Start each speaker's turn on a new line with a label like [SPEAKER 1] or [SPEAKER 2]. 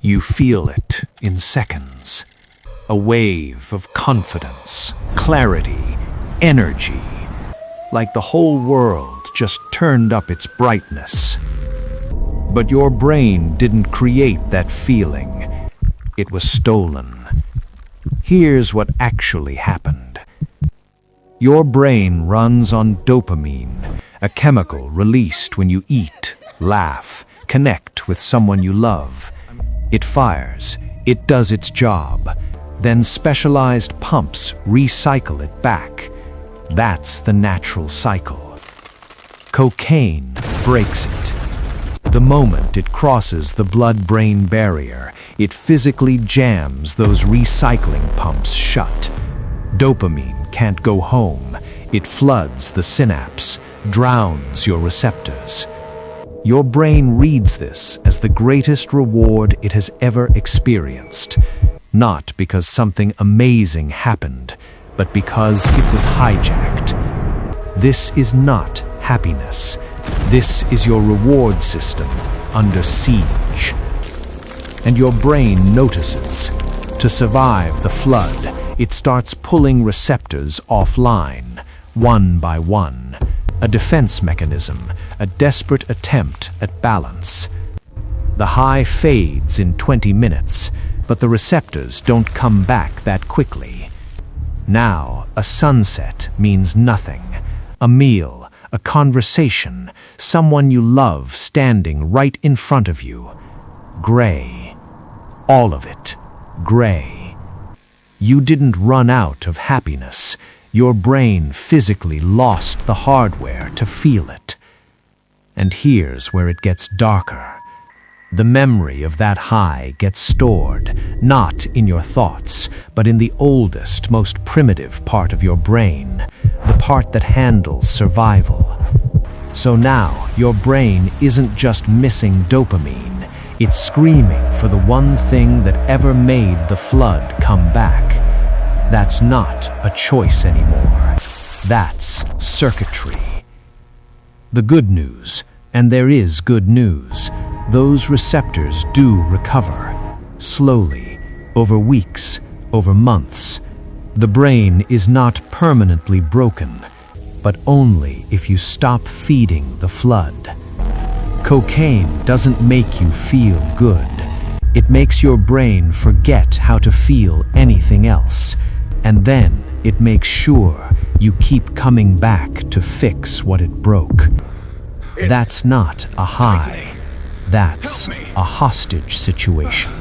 [SPEAKER 1] You feel it in seconds. A wave of confidence, clarity, energy. Like the whole world just turned up its brightness. But your brain didn't create that feeling. It was stolen. Here's what actually happened. Your brain runs on dopamine, a chemical released when you eat, laugh, connect with someone you love. It fires, it does its job. Then specialized pumps recycle it back. That's the natural cycle. Cocaine breaks it. The moment it crosses the blood-brain barrier, it physically jams those recycling pumps shut. Dopamine can't go home. It floods the synapse, drowns your receptors. Your brain reads this as the greatest reward it has ever experienced. Not because something amazing happened, but because it was hijacked. This is not happiness. This is your reward system under siege. And your brain notices. To survive the flood, it starts pulling receptors offline, one by one. A defense mechanism, a desperate attempt at balance. The high fades in 20 minutes, but the receptors don't come back that quickly. Now, a sunset means nothing. A meal, a conversation, someone you love standing right in front of you. Gray. All of it. Gray. You didn't run out of happiness. Your brain physically lost the hardware to feel it. And here's where it gets darker. The memory of that high gets stored, not in your thoughts, but in the oldest, most primitive part of your brain, the part that handles survival. So now, your brain isn't just missing dopamine, it's screaming for the one thing that ever made the flood come back. That's not a choice anymore. That's circuitry. The good news, and there is good news, those receptors do recover. Slowly, over weeks, over months. The brain is not permanently broken, but only if you stop feeding the flood. Cocaine doesn't make you feel good. It makes your brain forget how to feel anything else. And then it makes sure you keep coming back to fix what it broke. That's not a high. That's a hostage situation.